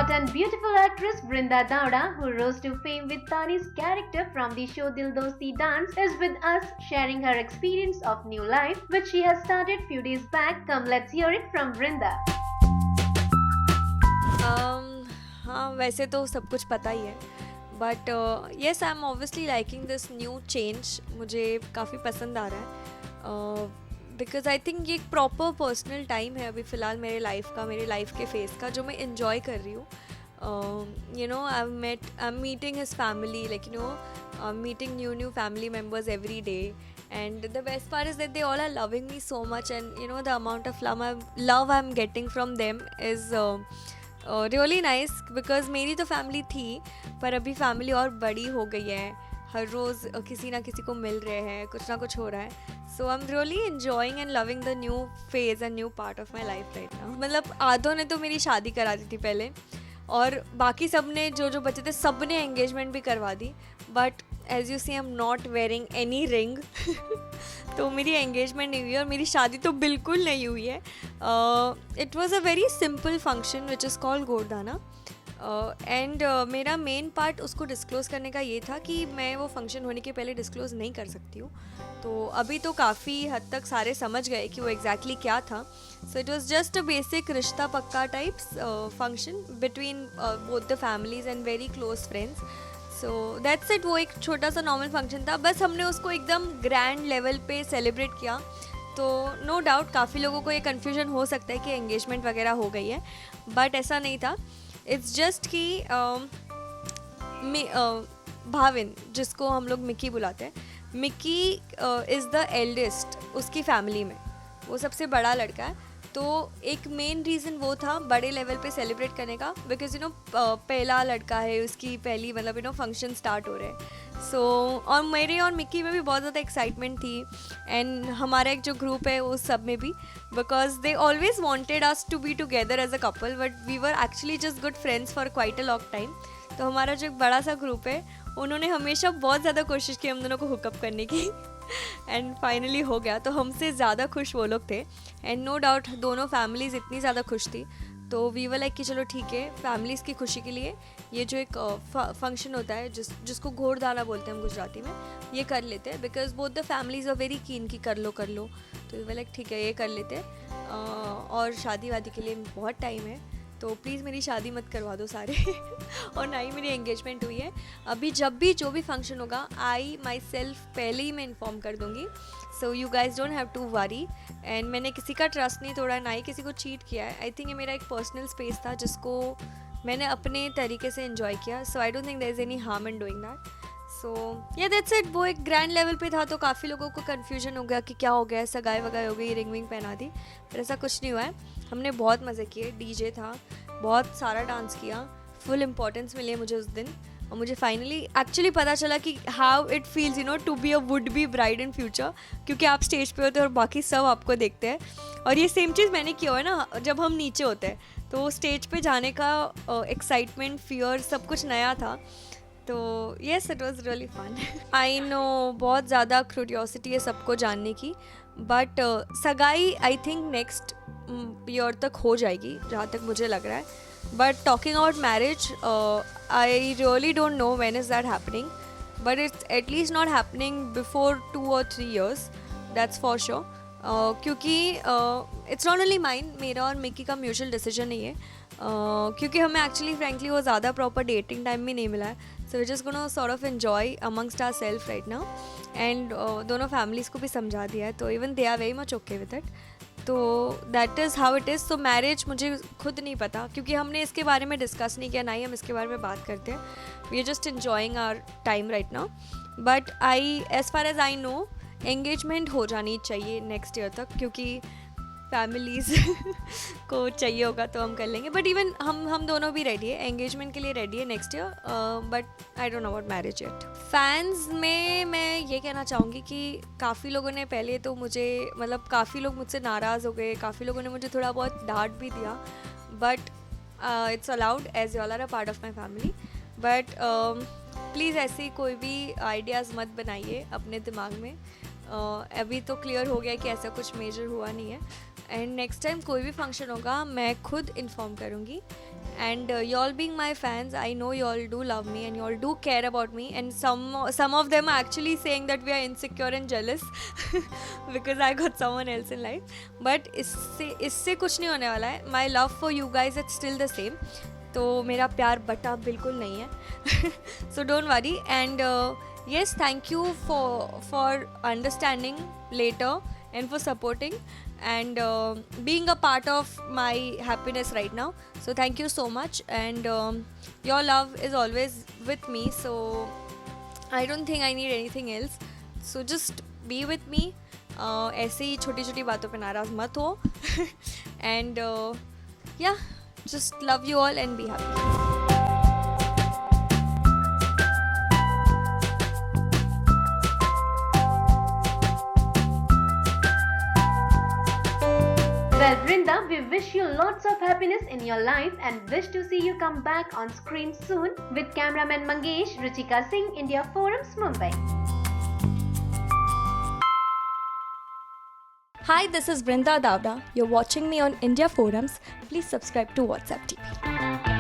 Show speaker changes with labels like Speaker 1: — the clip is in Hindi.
Speaker 1: hot and beautiful actress Brinda Dauda, who rose to fame with Tani's character from the show Dil Dosti Dance, is with us sharing her experience of new life, which she has started few days back. Come, let's hear it from Brinda.
Speaker 2: हाँ, वैसे तो सब कुछ पता ही है, but yes I am obviously liking this new change. मुझे काफ़ी पसंद आ रहा है बिकॉज आई थिंक ये एक प्रॉपर पर्सनल टाइम है अभी फ़िलहाल मेरे लाइफ का, मेरे लाइफ के फेस का, जो मैं इन्जॉय कर रही हूँ. You know, I am meeting his family, like you know, meeting new family members every day. And the best part is that they all are loving me so much, and you know, the amount of love I'm getting from them is really nice. Because मेरी तो फैमिली थी, पर अभी फैमिली और बड़ी हो गई है, हर रोज़ किसी ना किसी को मिल रहे हैं, कुछ ना कुछ हो रहा है. So I am really enjoying and loving the new phase and new part of my life right now. मतलब आधों ने तो मेरी शादी करा दी थी पहले, और बाकी सब ने जो बच्चे थे सब ने एंगेजमेंट भी करवा दी. But as you see I am not wearing any ring. तो मेरी एंगेजमेंट नहीं हुई है और मेरी शादी तो बिल्कुल नहीं हुई है. It was a very simple function which is called Gordana. And मेरा मेन पार्ट उसको डिस्क्लोज़ करने का ये था कि मैं वो फंक्शन होने के पहले डिस्क्लोज़ नहीं कर सकती हूँ. तो अभी तो काफ़ी हद तक सारे समझ गए कि वो एग्जैक्टली क्या था. So it was just a basic रिश्ता पक्का types function between both the families and very close friends. So that's it. वो एक छोटा सा नॉर्मल फंक्शन था, बस हमने उसको एकदम ग्रैंड लेवल पे सेलिब्रेट किया. तो नो डाउट काफ़ी लोगों को ये कन्फ्यूजन हो सकता है कि एंगेजमेंट वगैरह हो गई है, बट ऐसा नहीं था. इट्स जस्ट कि भाविन, जिसको हम लोग मिक्की बुलाते हैं, मिक्की इज़ द एल्डेस्ट उसकी फैमिली में, वो सबसे बड़ा लड़का है. तो एक मेन रीज़न वो था बड़े लेवल पे सेलिब्रेट करने का, बिकॉज यू नो पहला लड़का है, उसकी पहली मतलब यू नो फंक्शन स्टार्ट हो रहे हैं. सो और मेरे और मिक्की में भी बहुत ज़्यादा एक्साइटमेंट थी, एंड हमारा एक जो ग्रुप है उस सब में भी, because they always wanted us to be together as a couple, but we were actually just good friends for quite a long time. तो हमारा जो एक बड़ा सा ग्रुप है, उन्होंने हमेशा बहुत ज़्यादा कोशिश की हम दोनों को हुकअप करने की, एंड फाइनली हो गया. तो हमसे ज़्यादा खुश वो लोग थे, एंड नो डाउट दोनों फैमिलीज़ इतनी ज़्यादा खुश थी. तो वी वर लाइक कि चलो ठीक है, फैमिलीज़ की खुशी के लिए ये जो एक फंक्शन होता है जिसको घोड़दाना बोलते हैं हम गुजराती में, ये कर लेते हैं. Because both the families are very keen कि कर लो. तो वी वर लाइक ठीक है, ये कर लेते हैं. और शादी वादी के लिए बहुत टाइम है, तो प्लीज़ मेरी शादी मत करवा दो सारे. और ना ही मेरी एंगेजमेंट हुई है. अभी जब भी जो भी फंक्शन होगा, आई माई सेल्फ पहले ही मैं इन्फॉर्म कर दूँगी. So you guys don't have to worry. And मैंने किसी का ट्रस्ट नहीं तोड़ा, ना ही किसी को चीट किया है. आई थिंक ये मेरा एक पर्सनल स्पेस था जिसको मैंने अपने तरीके से इन्जॉय किया. So I don't think there is any harm in doing that. So ya that's it. वो एक ग्रैंड लेवल पे था, तो काफ़ी लोगों को कन्फ्यूजन हो गया कि क्या हो गया, सगाई वगाई हो गई, रिंग विंग पहना दी. पर ऐसा कुछ नहीं हुआ है. हमने बहुत मज़े किए, डीजे था, बहुत सारा डांस किया, फुल इम्पोर्टेंस मिली है मुझे उस दिन. और मुझे फाइनली एक्चुअली पता चला कि how it feels you know to be a would be bride in future, क्योंकि आप स्टेज पे होते हैं और बाकी सब आपको देखते हैं. और ये सेम चीज़ मैंने किया है ना, जब हम नीचे होते हैं तो स्टेज पे जाने का एक्साइटमेंट, फियर, सब कुछ नया था. तो yes, it was really fun. I know बहुत ज़्यादा क्यूरियोसिटी है सबको जानने की, बट सगाई आई थिंक नेक्स्ट ईयर तक हो जाएगी जहाँ तक मुझे लग रहा है. But talking about marriage, I really don't know when is that happening, but it's at least not happening before 2 or 3 years, that's for sure. क्योंकि it's not only mine, मेरा और मिक्की का म्यूचुअल डिसीजन नहीं है. क्योंकि हमें एक्चुअली फ्रेंकली वो ज़्यादा प्रॉपर डेटिंग टाइम भी नहीं मिला है. So we just gonna sort of enjoy amongst our self right now. And दोनों फैमिलीज़ को भी समझा दिया है, तो even they are very much okay with it. तो that is how it is. तो मैरिज मुझे खुद नहीं पता, क्योंकि हमने इसके बारे में डिस्कस नहीं किया, ना ही हम इसके बारे में बात करते हैं. We are just enjoying our time right now. But as far as I know, engagement हो जानी चाहिए नेक्स्ट ईयर तक, क्योंकि फैमिलीज़ को चाहिए होगा तो हम कर लेंगे. बट इवन हम दोनों भी रेडी है, एंगेजमेंट के लिए रेडी है next year. But I don't know about marriage yet. Fans में मैं ये कहना चाहूँगी कि काफ़ी लोगों ने पहले तो मुझे मतलब काफ़ी लोग मुझसे नाराज़ हो गए, काफ़ी लोगों ने मुझे थोड़ा बहुत डांट भी दिया. But it's allowed as you all are a part of my family. But please ऐसी कोई भी आइडियाज़ मत बनाइए अपने दिमाग में. अभी तो क्लियर हो गया कि ऐसा कुछ मेजर हुआ नहीं है. एंड नेक्स्ट टाइम कोई भी फंक्शन होगा मैं खुद इन्फॉर्म करूँगी. and y'all being my fans, I know y'all do love me and y'all do care about me, and some of them are actually saying that we are insecure and jealous because I got someone else in life. But इससे कुछ नहीं होने वाला है. My love for you guys is still the same. तो मेरा प्यार बटा बिल्कुल नहीं है. So don't worry, and yes, thank you for understanding later and for supporting and being a part of my happiness right now. So thank you so much, and your love is always with me, so I don't think I need anything else. So just be with me. ऐसे ही छोटी छोटी बातों पे नाराज़ मत हो. And yeah, just love you all and be happy.
Speaker 1: Well, Brinda, we wish you lots of happiness in your life and wish to see you come back on screen soon with cameraman Mangesh, Ruchika Singh, India Forums, Mumbai.
Speaker 3: Hi, this is Brinda Davda. You're watching me on India Forums. Please subscribe to WhatsApp TV.